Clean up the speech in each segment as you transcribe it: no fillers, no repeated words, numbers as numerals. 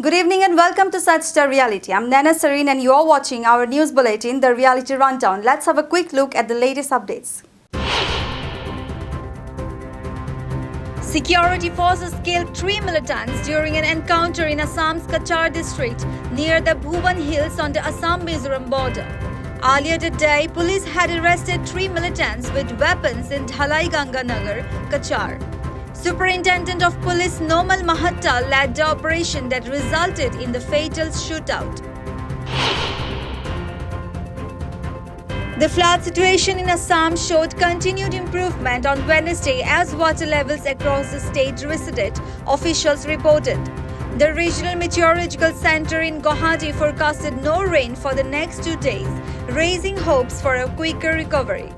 Good evening and welcome to Such the Reality. I'm Nana Sareen and you're watching our news bulletin, The Reality Rundown. Let's have a quick look at the latest updates. Security forces killed 3 militants during an encounter in Assam's Kachar district near the Bhuvan Hills on the Assam-Mizoram border. Earlier today, police had arrested 3 militants with weapons in Dhalai Ganganagar, Kachar. Superintendent of Police Nomal Mahatta led the operation that resulted in the fatal shootout. The flood situation in Assam showed continued improvement on Wednesday as water levels across the state receded, officials reported. The Regional Meteorological Center in Guwahati forecasted no rain for the next 2 days, raising hopes for a quicker recovery.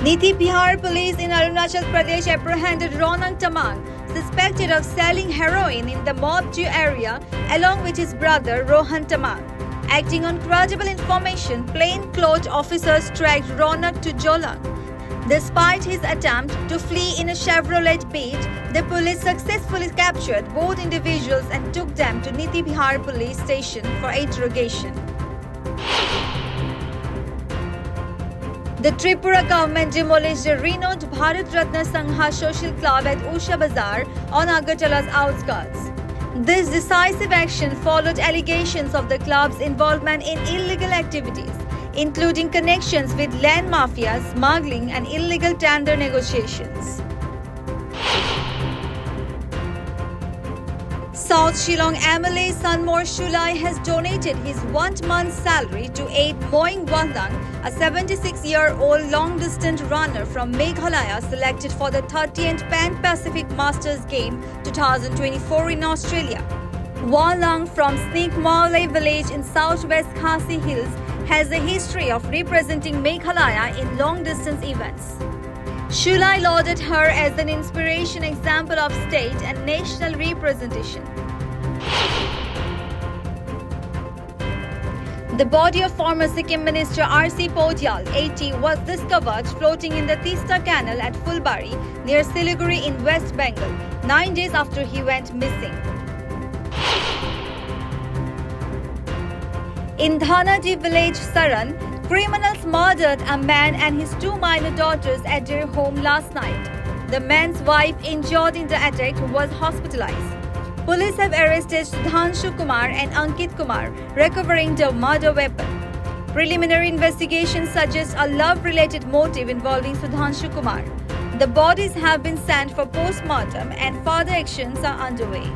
Niti Bihar police in Arunachal Pradesh apprehended Ronak Tamang, suspected of selling heroin in the Mob 2 area, along with his brother Rohan Tamang. Acting on credible information, plainclothes officers tracked Ronak to Jolang. Despite his attempt to flee in a Chevrolet Beat, the police successfully captured both individuals and took them to Niti Bihar police station for interrogation. The Tripura government demolished the renowned Bharat Ratna Sangha Social Club at Usha Bazar on Agartala's outskirts. This decisive action followed allegations of the club's involvement in illegal activities, including connections with land mafia, smuggling and illegal tender negotiations. South Shillong MLA Sanmor Shulai has donated his 1 month's salary to aid Moing Wandang, a 76-year-old long-distance runner from Meghalaya selected for the 30th Pan-Pacific Masters Game 2024 in Australia. Wandang from Sneakmawley village in southwest Khasi Hills has a history of representing Meghalaya in long-distance events. Shulai lauded her as an inspiration example of state and national representation. The body of former Sikkim Minister R.C. Podyal, 80, was discovered floating in the Tista Canal at Fulbari near Siliguri in West Bengal, 9 days after he went missing. In Dhanadi village Saran, criminals murdered a man and his 2 minor daughters at their home last night. The man's wife, injured in the attack, was hospitalized. Police have arrested Sudhanshu Kumar and Ankit Kumar, recovering the murder weapon. Preliminary investigations suggest a love-related motive involving Sudhanshu Kumar. The bodies have been sent for post-mortem and further actions are underway.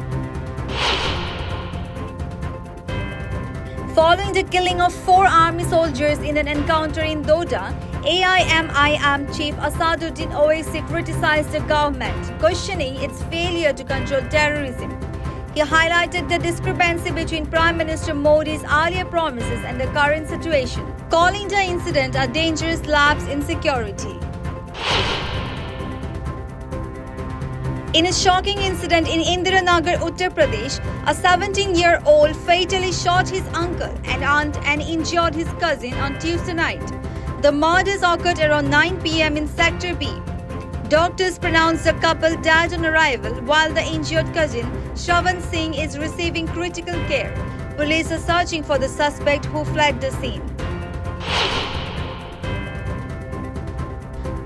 Following the killing of 4 army soldiers in an encounter in Doda, AIMIM chief Asaduddin Owaisi criticized the government, questioning its failure to control terrorism. He highlighted the discrepancy between Prime Minister Modi's earlier promises and the current situation, calling the incident a dangerous lapse in security. In a shocking incident in Indiranagar, Uttar Pradesh, a 17-year-old fatally shot his uncle and aunt and injured his cousin on Tuesday night. The murders occurred around 9 p.m. in Sector B. Doctors pronounced the couple dead on arrival, while the injured cousin, Shravan Singh, is receiving critical care. Police are searching for the suspect who fled the scene.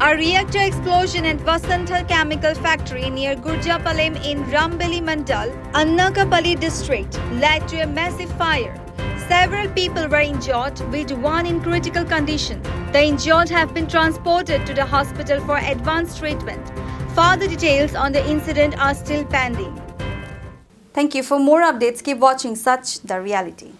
A reactor explosion at Vasanthal Chemical Factory near Gurjapalem in Rambeli Mandal, Annakapalli district, led to a massive fire. Several people were injured, with 1 in critical condition. The injured have been transported to the hospital for advanced treatment. Further details on the incident are still pending. Thank you. For more updates, keep watching Such the Reality.